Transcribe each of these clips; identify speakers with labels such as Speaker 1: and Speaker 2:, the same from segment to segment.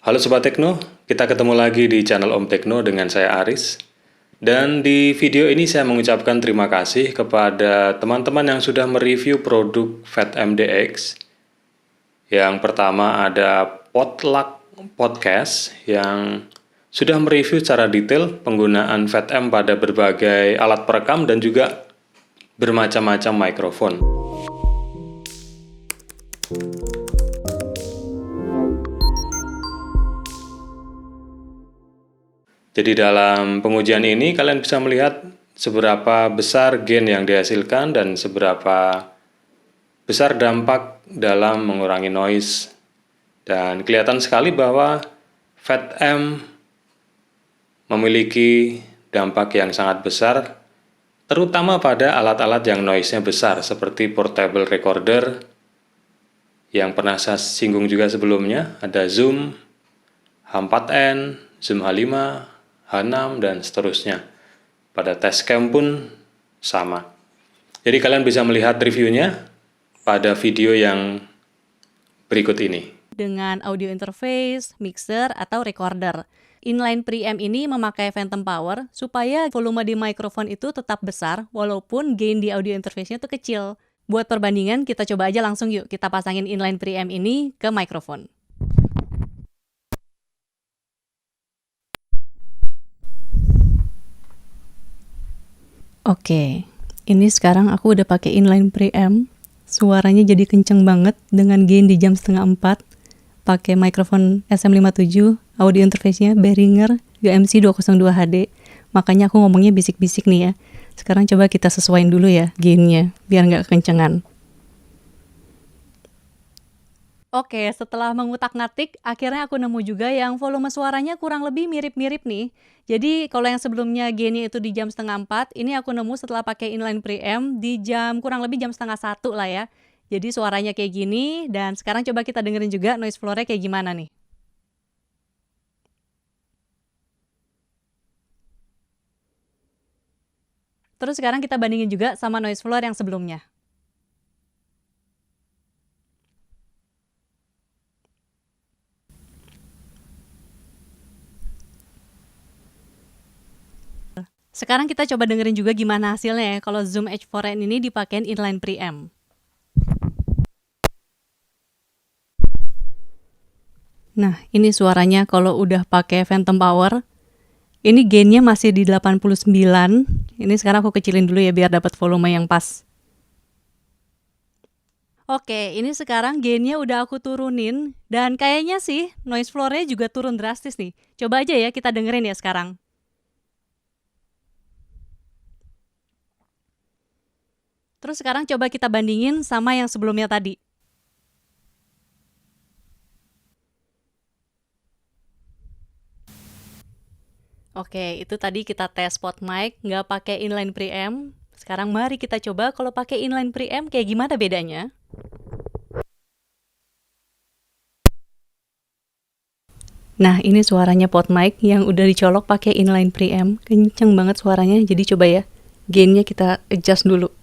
Speaker 1: Halo Sobat Tekno, kita ketemu lagi di channel Om Tekno dengan saya Aris. Dan di video ini saya mengucapkan terima kasih kepada teman-teman yang sudah mereview produk FatMDX. Yang pertama ada Potluck Podcast yang sudah mereview secara detail penggunaan FatM pada berbagai alat perekam dan juga bermacam-macam mikrofon. Jadi dalam pengujian ini kalian bisa melihat seberapa besar gain yang dihasilkan dan seberapa besar dampak dalam mengurangi noise. Dan kelihatan sekali bahwa FatM memiliki dampak yang sangat besar, terutama pada alat-alat yang noise-nya besar seperti portable recorder yang pernah saya singgung juga sebelumnya, ada Zoom, H4n, Zoom H5, H6, dan seterusnya. Pada Tascam pun sama. Jadi kalian bisa melihat reviewnya pada video yang berikut ini.
Speaker 2: Dengan audio interface, mixer, atau recorder. Inline preamp ini memakai phantom power supaya volume di mikrofon itu tetap besar walaupun gain di audio interface-nya itu kecil. Buat perbandingan, kita coba aja langsung yuk kita pasangin inline preamp ini ke mikrofon. Oke, ini sekarang aku udah pakai inline preamp. Suaranya jadi kenceng banget dengan gain di jam 3:30. Pakai mikrofon SM57, audio interface-nya Behringer GMC 202HD. Makanya aku ngomongnya bisik-bisik nih ya. Sekarang coba kita sesuaiin dulu ya gain-nya, biar nggak kekencengan. Oke, setelah mengutak-ngatik, akhirnya aku nemu juga yang volume suaranya kurang lebih mirip-mirip nih. Jadi, kalau yang sebelumnya gainnya itu di jam 3:30, ini aku nemu setelah pakai inline preamp di kurang lebih jam 12:30 lah ya. Jadi suaranya kayak gini, dan sekarang coba kita dengerin juga noise floor-nya kayak gimana nih. Terus sekarang kita bandingin juga sama noise floor yang sebelumnya. Sekarang kita coba dengerin juga gimana hasilnya ya kalau Zoom H4n ini dipakein inline preamp. Nah, ini suaranya kalau udah pakai phantom power. Ini gainnya masih di 89. Ini sekarang aku kecilin dulu ya biar dapat volume yang pas. Oke, ini sekarang gainnya udah aku turunin dan kayaknya sih noise floor-nya juga turun drastis nih. Coba aja ya kita dengerin ya sekarang. Terus sekarang coba kita bandingin sama yang sebelumnya tadi. Oke, itu tadi kita tes spot mic, nggak pakai inline preamp. Sekarang mari kita coba kalau pakai inline preamp kayak gimana bedanya. Nah, ini suaranya pot mic yang udah dicolok pakai inline preamp. Kenceng banget suaranya, jadi coba ya. Gainnya kita adjust dulu.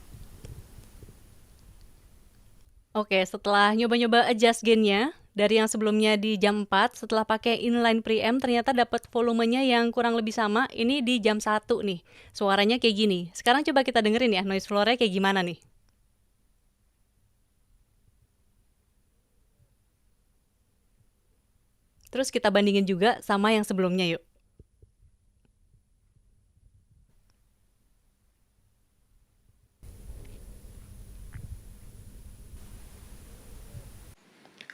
Speaker 2: Oke, setelah nyoba-nyoba adjust gainnya, dari yang sebelumnya di jam 4, setelah pakai inline preamp ternyata dapat volumenya yang kurang lebih sama. Ini di jam 1 nih. Suaranya kayak gini. Sekarang coba kita dengerin ya noise floor-nya kayak gimana nih. Terus kita bandingin juga sama yang sebelumnya yuk.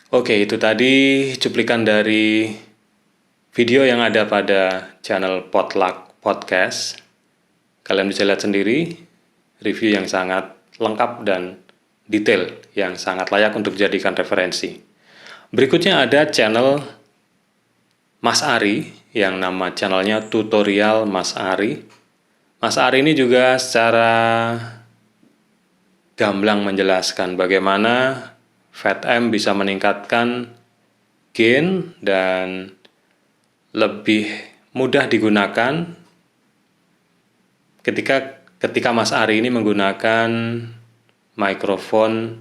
Speaker 1: Oke, itu tadi cuplikan dari video yang ada pada channel Potluck Podcast. Kalian bisa lihat sendiri review yang sangat lengkap dan detail yang sangat layak untuk dijadikan referensi. Berikutnya ada channel Mas Ari yang nama channelnya Tutorial Mas Ari. Mas Ari ini juga secara gamblang menjelaskan bagaimana FatM bisa meningkatkan gain dan lebih mudah digunakan ketika Mas Ari ini menggunakan mikrofon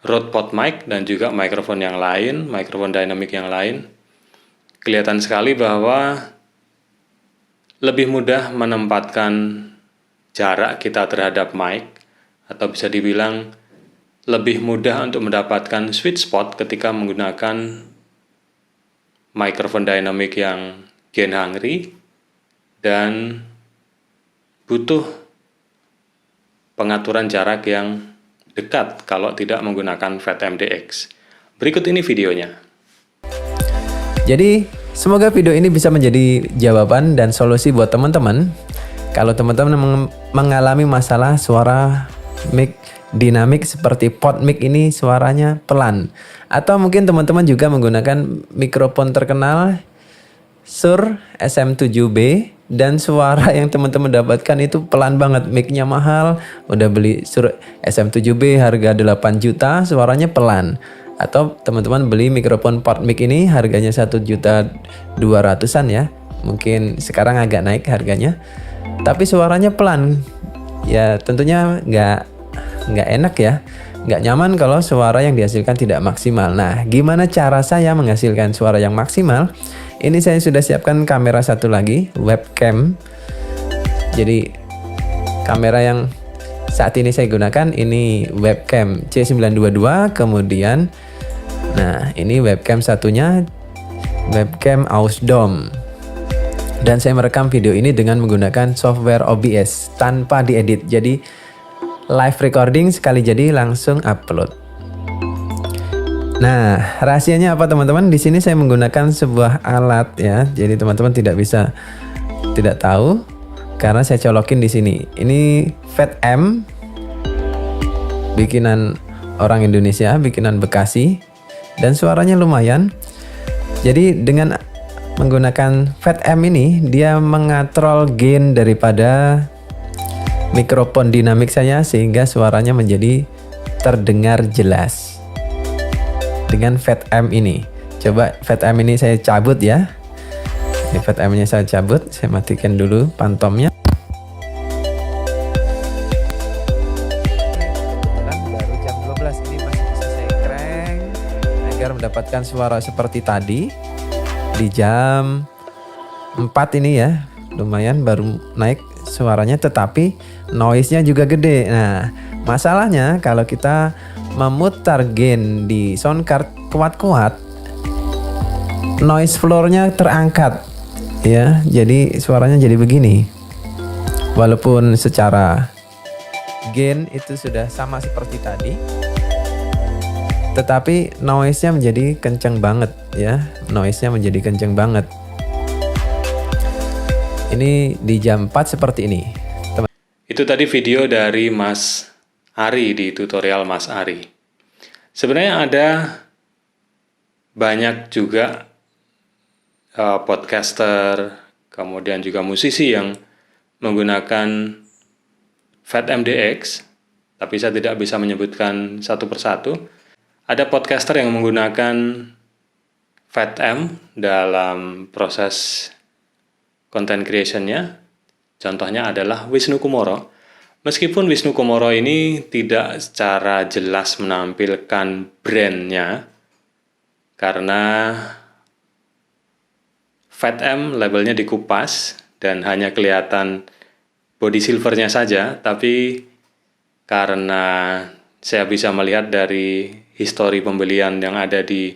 Speaker 1: Rode PodMic dan juga mikrofon yang lain, mikrofon dynamic yang lain, kelihatan sekali bahwa lebih mudah menempatkan jarak kita terhadap mic, atau bisa dibilang lebih mudah untuk mendapatkan sweet spot ketika menggunakan mikrofon dynamic yang gain hungry dan butuh pengaturan jarak yang dekat kalau tidak menggunakan FatMDX. Berikut ini videonya.
Speaker 3: Jadi, semoga video ini bisa menjadi jawaban dan solusi buat teman-teman. Kalau teman-teman mengalami masalah suara mic dinamik seperti PodMic ini suaranya pelan. Atau mungkin teman-teman juga menggunakan mikrofon terkenal Shure SM7B dan suara yang teman-teman dapatkan itu pelan banget, mic-nya mahal, udah beli Shure SM7B harga 8 juta, suaranya pelan. Atau teman-teman beli mikrofon PodMic ini harganya 1.200.000-an ya. Mungkin sekarang agak naik harganya. Tapi suaranya pelan. Ya tentunya nggak enak ya. Nggak nyaman kalau suara yang dihasilkan tidak maksimal. Nah, gimana cara saya menghasilkan suara yang maksimal? Ini saya sudah siapkan kamera satu lagi, webcam. Jadi kamera yang saat ini saya gunakan ini webcam C922, kemudian nah ini webcam satunya webcam Ausdom. Dan saya merekam video ini dengan menggunakan software OBS tanpa diedit. Jadi live recording sekali jadi langsung upload. Nah, rahasianya apa teman-teman? Di sini saya menggunakan sebuah alat ya. Jadi teman-teman tidak tahu karena saya colokin di sini. Ini FatM bikinan orang Indonesia, bikinan Bekasi dan suaranya lumayan. Jadi dengan menggunakan FatM ini dia mengatrol gain daripada mikrofon dinamik saya sehingga suaranya menjadi terdengar jelas. Dengan FatM ini. Coba FatM ini saya cabut ya. Ini FatM-nya saya cabut, saya matikan dulu pantomnya. Kebetulan baru jam 12 ini masih bisa saya crank agar mendapatkan suara seperti tadi di jam 4 ini ya. Lumayan baru naik suaranya tetapi noise-nya juga gede. Nah, masalahnya kalau kita memutar gain di soundcard kuat-kuat, noise floor-nya terangkat ya, jadi suaranya jadi begini. Walaupun secara gain itu sudah sama seperti tadi, tetapi noise-nya menjadi kenceng banget ya, noise-nya menjadi kenceng banget. Ini di jam 4 seperti ini.
Speaker 1: Itu tadi video dari Mas Ari di tutorial Mas Ari. Sebenarnya ada banyak juga podcaster, kemudian juga musisi yang menggunakan FatMDX, tapi saya tidak bisa menyebutkan satu persatu. Ada podcaster yang menggunakan FatM dalam proses content creation-nya. Contohnya adalah Wisnu Kumoro. Meskipun Wisnu Kumoro ini tidak secara jelas menampilkan brandnya, karena FatM labelnya dikupas dan hanya kelihatan body silvernya saja, tapi karena saya bisa melihat dari histori pembelian yang ada di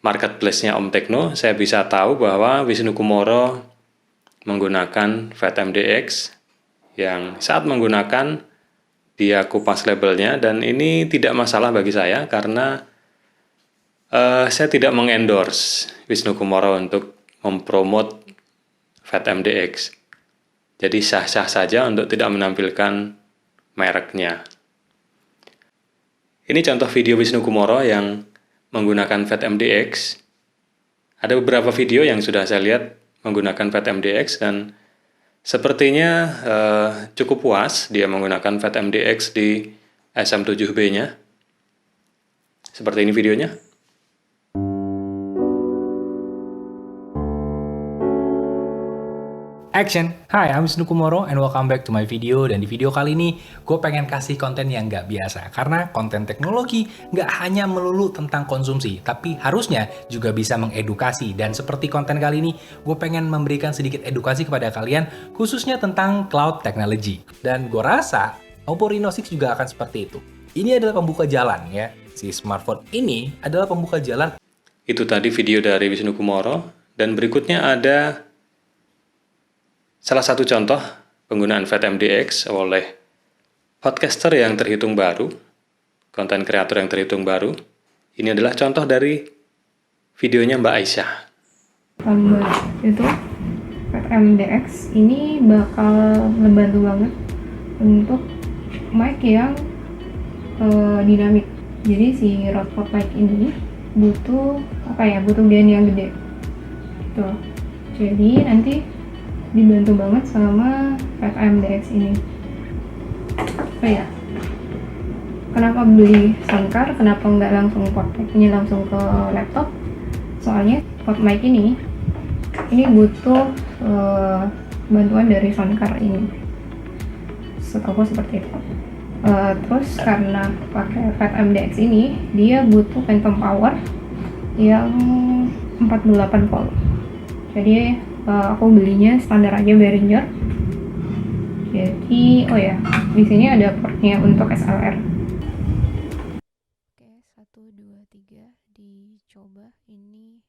Speaker 1: marketplace-nya Om Tekno, saya bisa tahu bahwa Wisnu Kumoro menggunakan FatMDX yang saat menggunakan dia kupas labelnya, dan ini tidak masalah bagi saya karena saya tidak mengendorse Wisnu Kumoro untuk mempromot FatMDX. Jadi sah-sah saja untuk tidak menampilkan mereknya. Ini contoh video Wisnu Kumoro yang menggunakan FatMDX. Ada beberapa video yang sudah saya lihat menggunakan FatMDX dan sepertinya cukup puas dia menggunakan FatMDX di SM7B-nya. Seperti ini videonya.
Speaker 4: Action! Hi, I'm Wisnu Kumoro and welcome back to my video. Dan di video kali ini, gue pengen kasih konten yang nggak biasa. Karena konten teknologi nggak hanya melulu tentang konsumsi, tapi harusnya juga bisa mengedukasi. Dan seperti konten kali ini, gue pengen memberikan sedikit edukasi kepada kalian, khususnya tentang cloud technology. Dan gue rasa, Oppo Reno 6 juga akan seperti itu. Ini adalah pembuka jalan ya. Si smartphone ini adalah pembuka jalan.
Speaker 1: Itu tadi video dari Wisnu Kumoro, dan berikutnya ada salah satu contoh penggunaan FatMDX oleh podcaster yang terhitung baru, konten kreator yang terhitung baru. Ini adalah contoh dari videonya Mbak Aisyah.
Speaker 5: Tambah itu FatMDX ini bakal membantu banget untuk mic yang dinamik. Jadi si Rode mic ini butuh gain yang gede. Tuh. Jadi nanti dibantu banget sama FatMDX ini. Oh ya, kenapa beli soundcard? Kenapa nggak langsung port mic-nya langsung ke laptop? Soalnya port mic ini butuh bantuan dari soundcard ini. Setahu seperti itu. Terus karena pakai FatMDX ini, dia butuh phantom power yang 48 volt. Jadi aku belinya standar aja Behringer. Jadi, oh ya, di sini ada portnya untuk SLR.
Speaker 6: Oke, 1, 2, 3 dicoba. Ini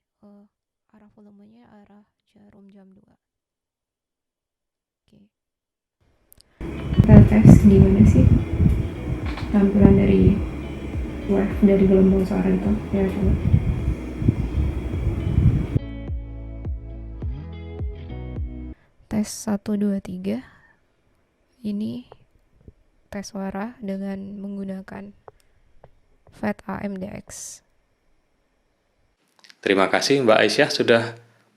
Speaker 6: arah volumenya arah jarum jam 2. Oke.
Speaker 5: Kita tes gimana sih tampilan dari wave dari gelombang suara itu. Ya, coba.
Speaker 6: Tes 1, 2, 3. Ini tes suara dengan menggunakan FatMDX.
Speaker 1: Terima kasih Mbak Aisyah sudah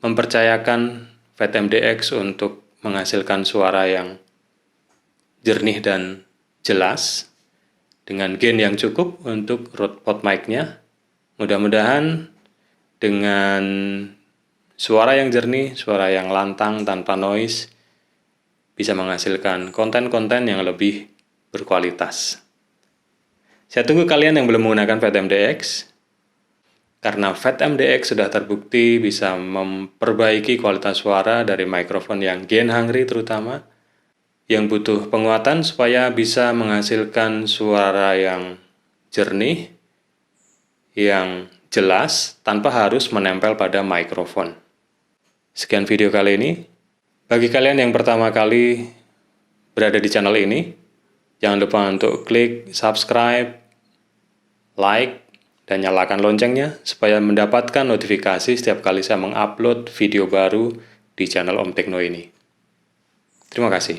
Speaker 1: mempercayakan FatMDX untuk menghasilkan suara yang jernih dan jelas dengan gain yang cukup untuk Rode mic-nya. Mudah-mudahan dengan suara yang jernih, suara yang lantang tanpa noise, bisa menghasilkan konten-konten yang lebih berkualitas. Saya tunggu kalian yang belum menggunakan FatMDX, karena FatMDX sudah terbukti bisa memperbaiki kualitas suara dari mikrofon yang gain hungry terutama, yang butuh penguatan supaya bisa menghasilkan suara yang jernih, yang jelas, tanpa harus menempel pada mikrofon. Sekian video kali ini. Bagi kalian yang pertama kali berada di channel ini, jangan lupa untuk klik subscribe, like, dan nyalakan loncengnya supaya mendapatkan notifikasi setiap kali saya mengupload video baru di channel Om Tekno ini. Terima kasih.